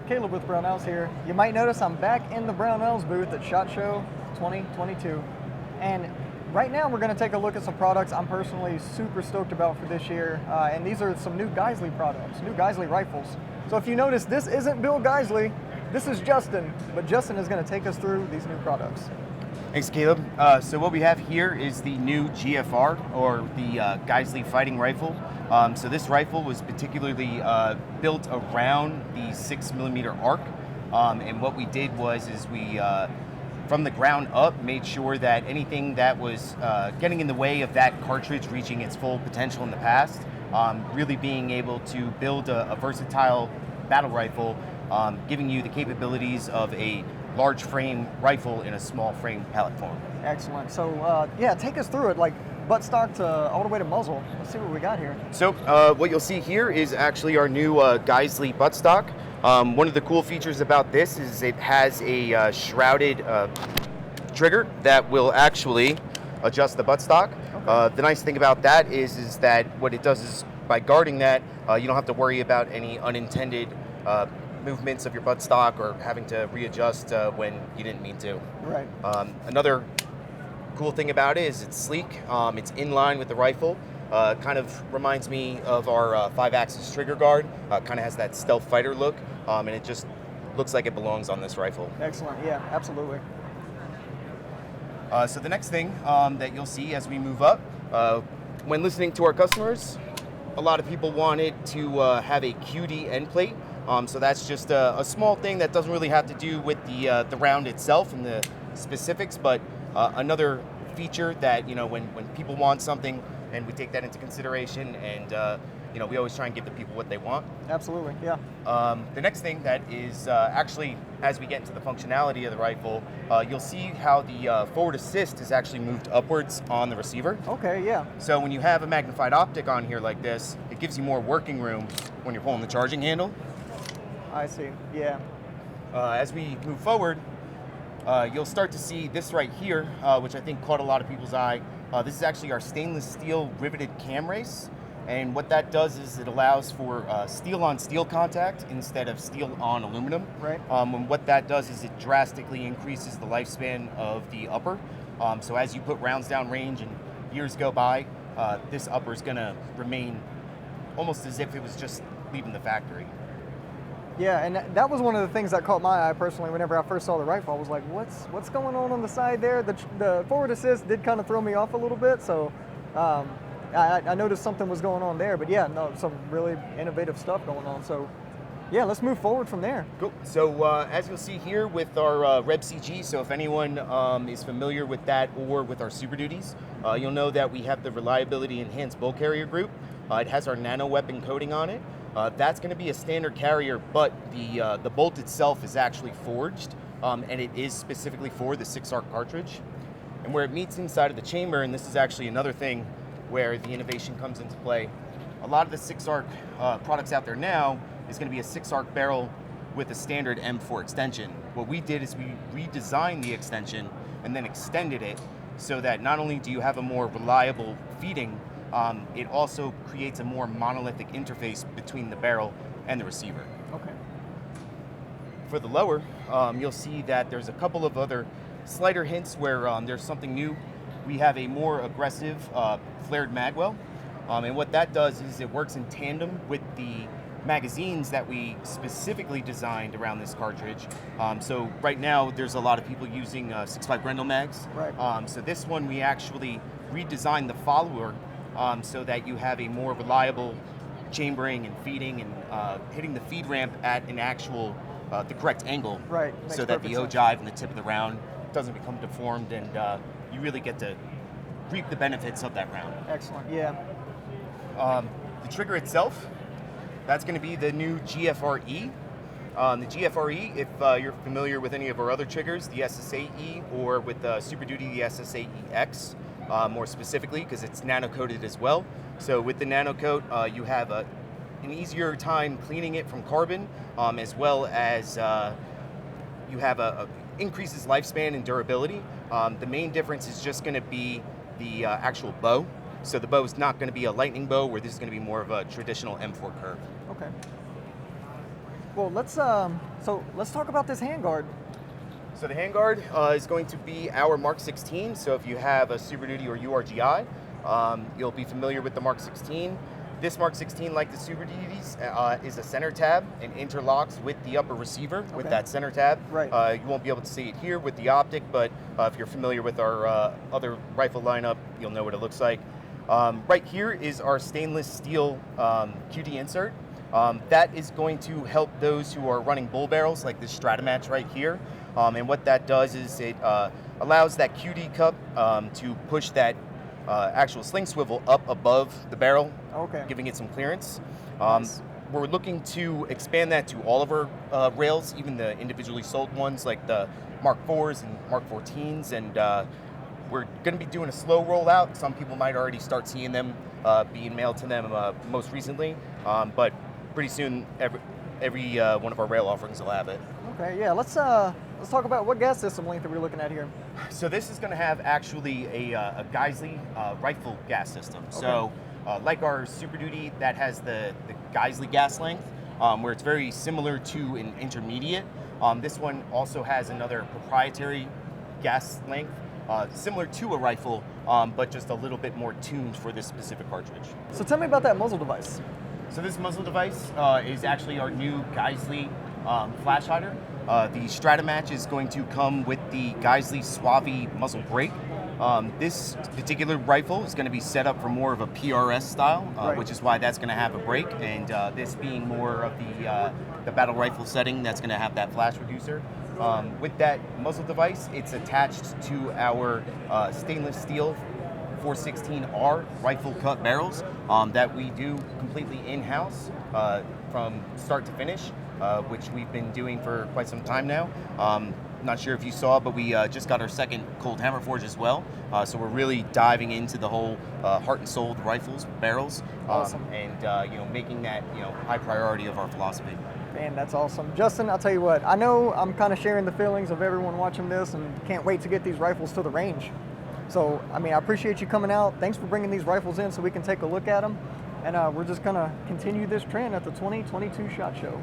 Caleb with Brownells here. You might notice I'm back in the Brownells booth at SHOT Show 2022. And right now we're going to take a look at some products I'm personally super stoked about for this year. And these are some new Geissele products, new Geissele rifles. So if you notice, this isn't Bill Geissele, this is Justin. But Justin is going to take us through these new products. Thanks, Caleb. So what we have here is the new GFR, or the Geissele fighting rifle. So this rifle was particularly built around the 6mm arc. And what we did was we, from the ground up, made sure that anything that was getting in the way of that cartridge reaching its full potential in the past, really being able to build a versatile battle rifle, giving you the capabilities of a large frame rifle in a small frame pellet form. Excellent. So yeah, take us through it, like buttstock to all the way to muzzle. Let's see what we got here. So what you'll see here is actually our new Geissele buttstock. One of the cool features about this is it has a shrouded trigger that will actually adjust the buttstock. Okay. The nice thing about that is that what it does is by guarding that, you don't have to worry about any unintended movements of your buttstock or having to readjust when you didn't mean to. Right. Another cool thing about it is it's sleek. It's in line with the rifle. Kind of reminds me of our 5-axis trigger guard. Kind of has that stealth fighter look, and it just looks like it belongs on this rifle. Excellent. Yeah, absolutely. So the next thing that you'll see as we move up, when listening to our customers, a lot of people wanted to have a QD end plate. So that's just a small thing that doesn't really have to do with the round itself and the specifics, but another feature that, you know, when people want something, and we take that into consideration, and you know, we always try and give the people what they want. Absolutely, yeah. The next thing that is actually, as we get into the functionality of the rifle, you'll see how the forward assist is actually moved upwards on the receiver. Okay, yeah. So when you have a magnified optic on here like this, it gives you more working room when you're pulling the charging handle. I see, yeah. As we move forward, you'll start to see this right here, which I think caught a lot of people's eye. This is actually our stainless steel riveted cam race. And what that does is it allows for steel on steel contact instead of steel on aluminum. Right. And what that does is it drastically increases the lifespan of the upper. So as you put rounds down range and years go by, this upper is going to remain almost as if it was just leaving the factory. Yeah, and that was one of the things that caught my eye personally whenever I first saw the rifle. I was like, what's going on the side there? The forward assist did kind of throw me off a little bit, so I noticed something was going on there. But yeah, no, some really innovative stuff going on. So yeah, let's move forward from there. Cool. So as you'll see here with our Reb CG, so if anyone is familiar with that or with our Super Duties, you'll know that we have the Reliability Enhanced Bull Carrier Group. It has our nano weapon coating on it. That's going to be a standard carrier, but the bolt itself is actually forged, and it is specifically for the 6-arc cartridge. And where it meets inside of the chamber, and this is actually another thing where the innovation comes into play, a lot of the 6-arc products out there now is going to be a 6-arc barrel with a standard M4 extension. What we did is we redesigned the extension and then extended it so that not only do you have a more reliable feeding, it also creates a more monolithic interface between the barrel and the receiver. Okay. For the lower, you'll see that there's a couple of other slighter hints where there's something new. We have a more aggressive flared Magwell, and what that does is it works in tandem with the magazines that we specifically designed around this cartridge. So right now there's a lot of people using 6.5 Grendel mags. Right. So this one we actually redesigned the follower so that you have a more reliable chambering and feeding and hitting the feed ramp at an actual, the correct angle. Right. So that the ogive and the tip of the round doesn't become deformed, and you really get to reap the benefits of that round. Excellent, yeah. The trigger itself, that's going to be the new GFR-E. The GFR-E, if you're familiar with any of our other triggers, the SSA-E, or with Super Duty, the SSA-EX, more specifically, because it's nano-coated as well. So with the nano-coat, you have an easier time cleaning it from carbon, as well as you have increases lifespan and durability. The main difference is just going to be the actual bow. So the bow is not going to be a lightning bow, where this is going to be more of a traditional M4 curve. Okay. Well, let's talk about this handguard. So the Handguard is going to be our Mark 16. So if you have a Super Duty or URGI, you'll be familiar with the Mark 16. This Mark 16, like the Super Duties, is a center tab and interlocks with the upper receiver with that center tab. Right. You won't be able to see it here with the optic, but if you're familiar with our other rifle lineup, you'll know what it looks like. Right here is our stainless steel QD insert. That is going to help those who are running bull barrels, like this Stratamatch right here. And what that does is it allows that QD cup to push that actual sling swivel up above the barrel, giving it some clearance. Nice. We're looking to expand that to all of our rails, even the individually sold ones like the Mark 4s and Mark 14s. And we're going to be doing a slow rollout. Some people might already start seeing them being mailed to them most recently. But pretty soon, every one of our rail offerings will have it. Okay, yeah, let's talk about what gas system length are we looking at here. So this is going to have actually a Geissele rifle gas system. Okay. So like our Super Duty, that has the Geissele gas length, where it's very similar to an intermediate. This one also has another proprietary gas length, similar to a rifle, but just a little bit more tuned for this specific cartridge. So tell me about that muzzle device. So this muzzle device is actually our new Geissele flash hider. The Stratamatch is going to come with the Geissele Suave muzzle brake. This particular rifle is going to be set up for more of a PRS style, which is why that's going to have a brake, and this being more of the battle rifle setting, that's going to have that flash reducer. With that muzzle device, it's attached to our stainless steel 416R rifle cut barrels that we do completely in-house from start to finish, which we've been doing for quite some time now. Not sure if you saw, but we just got our second cold hammer forge as well. So we're really diving into the whole heart and soul rifles, barrels, awesome. And making that high priority of our philosophy. Man, that's awesome. Justin, I'll tell you what, I know I'm kind of sharing the feelings of everyone watching this and can't wait to get these rifles to the range. So, I mean, I appreciate you coming out. Thanks for bringing these rifles in so we can take a look at them. And we're just going to continue this trend at the 2022 SHOT Show.